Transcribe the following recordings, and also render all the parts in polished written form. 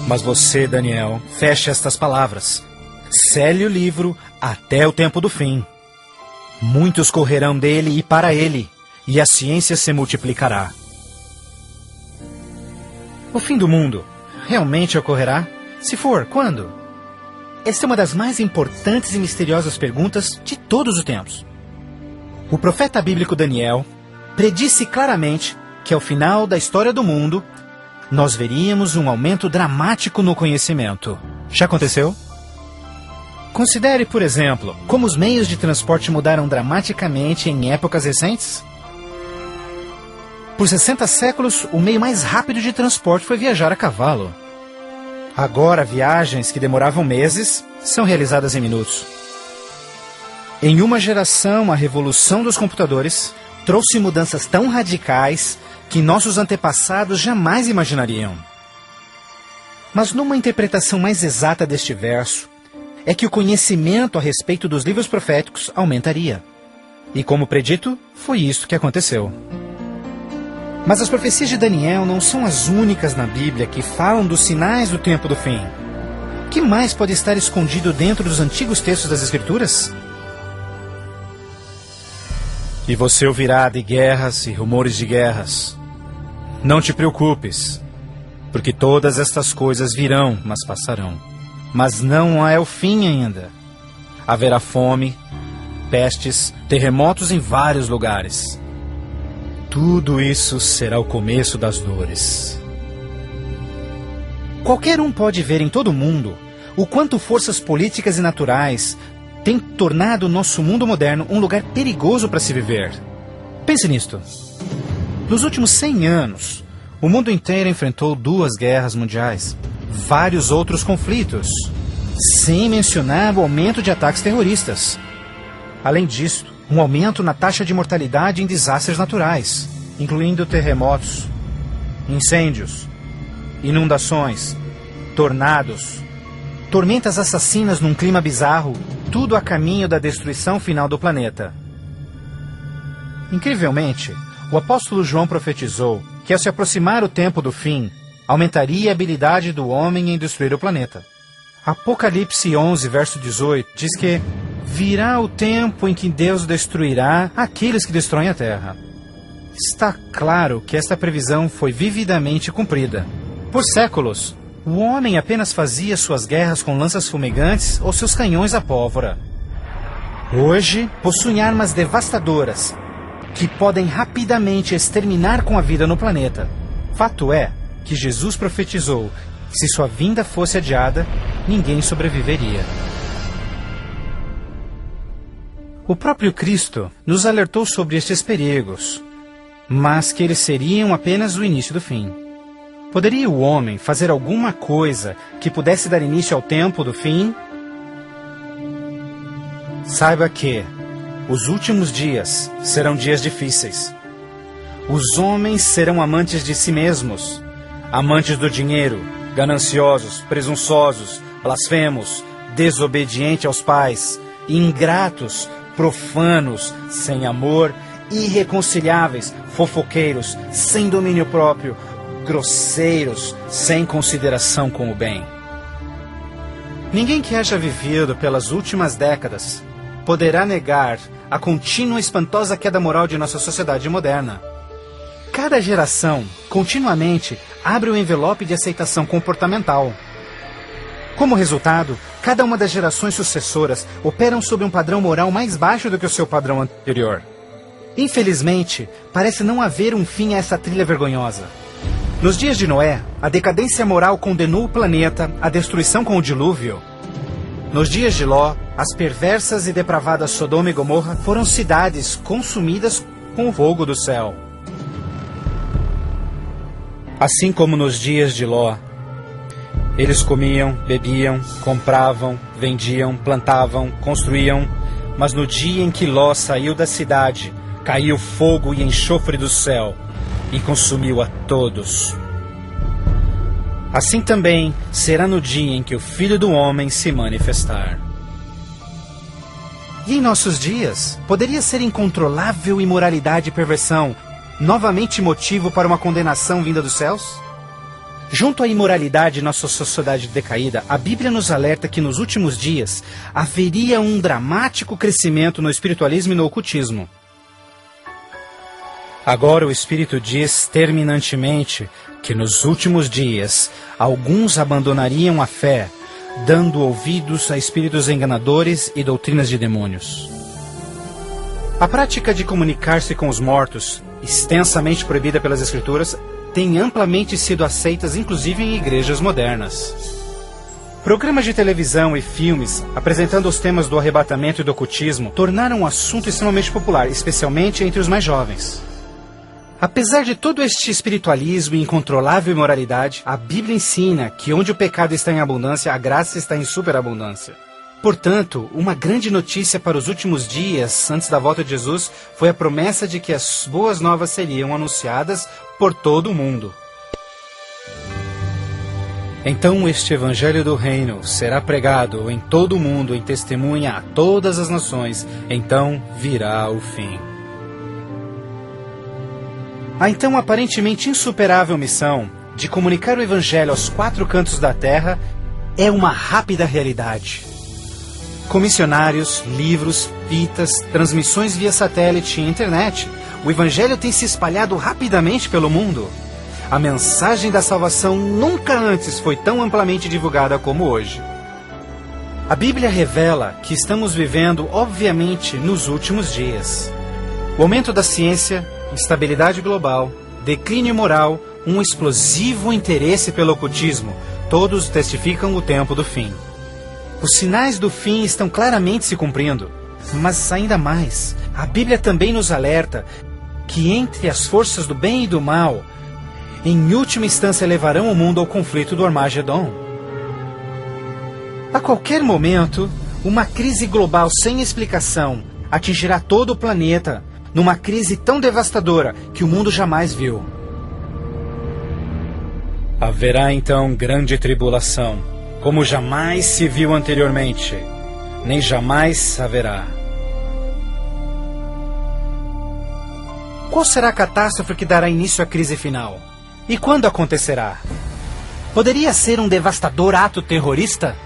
Mas você, Daniel, feche estas palavras. Cele o livro até o tempo do fim. Muitos correrão dele e para ele, e a ciência se multiplicará. O fim do mundo realmente ocorrerá? Se for, quando? Esta é uma das mais importantes e misteriosas perguntas de todos os tempos. O profeta bíblico Daniel predisse claramente que ao final da história do mundo, nós veríamos um aumento dramático no conhecimento. Já aconteceu? Considere, por exemplo, como os meios de transporte mudaram dramaticamente em épocas recentes. Por 60 séculos, o meio mais rápido de transporte foi viajar a cavalo. Agora, viagens que demoravam meses são realizadas em minutos. Em uma geração, a revolução dos computadores trouxe mudanças tão radicais que nossos antepassados jamais imaginariam. Mas numa interpretação mais exata deste verso, é que o conhecimento a respeito dos livros proféticos aumentaria. E como predito, foi isso que aconteceu. Mas as profecias de Daniel não são as únicas na Bíblia que falam dos sinais do tempo do fim. O que mais pode estar escondido dentro dos antigos textos das Escrituras? E você ouvirá de guerras e rumores de guerras. Não te preocupes, porque todas estas coisas virão, mas passarão. Mas não é o fim ainda. Haverá fome, pestes, terremotos em vários lugares. Tudo isso será o começo das dores. Qualquer um pode ver em todo o mundo o quanto forças políticas e naturais têm tornado o nosso mundo moderno um lugar perigoso para se viver. Pense nisto. Nos últimos 100 anos, o mundo inteiro enfrentou 2 guerras mundiais, vários outros conflitos, sem mencionar o aumento de ataques terroristas. Além disso, um aumento na taxa de mortalidade em desastres naturais, incluindo terremotos, incêndios, inundações, tornados, tormentas assassinas num clima bizarro, tudo a caminho da destruição final do planeta. Incrivelmente, o apóstolo João profetizou que ao se aproximar o tempo do fim, aumentaria a habilidade do homem em destruir o planeta. Apocalipse 11, verso 18, diz que virá o tempo em que Deus destruirá aqueles que destroem a terra. Está claro que esta previsão foi vividamente cumprida. Por séculos, o homem apenas fazia suas guerras com lanças fumegantes ou seus canhões à pólvora. Hoje, possuem armas devastadoras que podem rapidamente exterminar com a vida no planeta. Fato é que Jesus profetizou que se sua vinda fosse adiada, ninguém sobreviveria. O próprio Cristo nos alertou sobre estes perigos, mas que eles seriam apenas o início do fim. Poderia o homem fazer alguma coisa que pudesse dar início ao tempo do fim? Saiba que os últimos dias serão dias difíceis. Os homens serão amantes de si mesmos, amantes do dinheiro, gananciosos, presunçosos, blasfemos, desobedientes aos pais, ingratos, profanos, sem amor, irreconciliáveis, fofoqueiros, sem domínio próprio, grosseiros, sem consideração com o bem. Ninguém que haja vivido pelas últimas décadas poderá negar a contínua e espantosa queda moral de nossa sociedade moderna. Cada geração, continuamente, abre o envelope de aceitação comportamental. Como resultado, cada uma das gerações sucessoras operam sob um padrão moral mais baixo do que o seu padrão anterior. Infelizmente, parece não haver um fim a essa trilha vergonhosa. Nos dias de Noé, a decadência moral condenou o planeta à destruição com o dilúvio. Nos dias de Ló, as perversas e depravadas Sodoma e Gomorra foram cidades consumidas com o fogo do céu. Assim como nos dias de Ló, eles comiam, bebiam, compravam, vendiam, plantavam, construíam, mas no dia em que Ló saiu da cidade, caiu fogo e enxofre do céu e consumiu a todos. Assim também será no dia em que o Filho do Homem se manifestar. E em nossos dias, poderia ser incontrolável imoralidade e perversão novamente motivo para uma condenação vinda dos céus? Junto à imoralidade em nossa sociedade decaída, a Bíblia nos alerta que nos últimos dias haveria um dramático crescimento no espiritualismo e no ocultismo. Agora o Espírito diz terminantemente que nos últimos dias alguns abandonariam a fé, dando ouvidos a espíritos enganadores e doutrinas de demônios. A prática de comunicar-se com os mortos, extensamente proibida pelas Escrituras, tem amplamente sido aceitas inclusive em igrejas modernas. Programas de televisão e filmes apresentando os temas do arrebatamento e do ocultismo tornaram um assunto extremamente popular, especialmente entre os mais jovens. Apesar de todo este espiritualismo e incontrolável imoralidade, a Bíblia ensina que onde o pecado está em abundância, a graça está em superabundância. Portanto, uma grande notícia para os últimos dias, antes da volta de Jesus, foi a promessa de que as boas novas seriam anunciadas por todo o mundo. Então este evangelho do reino será pregado em todo o mundo em testemunha a todas as nações, então virá o fim. A então aparentemente insuperável missão de comunicar o evangelho aos 4 cantos da terra é uma rápida realidade. Com missionários, livros, fitas, transmissões via satélite e internet, o Evangelho tem se espalhado rapidamente pelo mundo. A mensagem da salvação nunca antes foi tão amplamente divulgada como hoje. A Bíblia revela que estamos vivendo, obviamente, nos últimos dias. O aumento da ciência, instabilidade global, declínio moral, um explosivo interesse pelo ocultismo, todos testificam o tempo do fim. Os sinais do fim estão claramente se cumprindo, mas ainda mais, a Bíblia também nos alerta que entre as forças do bem e do mal, em última instância levarão o mundo ao conflito do Armagedon. A qualquer momento, uma crise global sem explicação atingirá todo o planeta, numa crise tão devastadora que o mundo jamais viu. Haverá então grande tribulação, como jamais se viu anteriormente, nem jamais haverá. Qual será a catástrofe que dará início à crise final? E quando acontecerá? Poderia ser um devastador ato terrorista?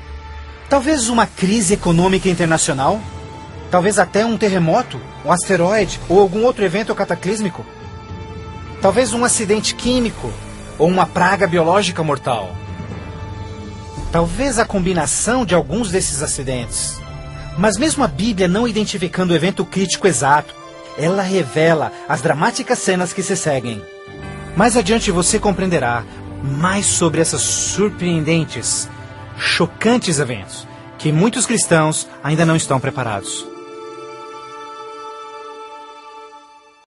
Talvez uma crise econômica internacional? Talvez até um terremoto, um asteroide ou algum outro evento cataclísmico? Talvez um acidente químico ou uma praga biológica mortal? Talvez a combinação de alguns desses acidentes. Mas mesmo a Bíblia não identificando o evento crítico exato, ela revela as dramáticas cenas que se seguem. Mais adiante você compreenderá mais sobre essas surpreendentes, chocantes eventos que muitos cristãos ainda não estão preparados.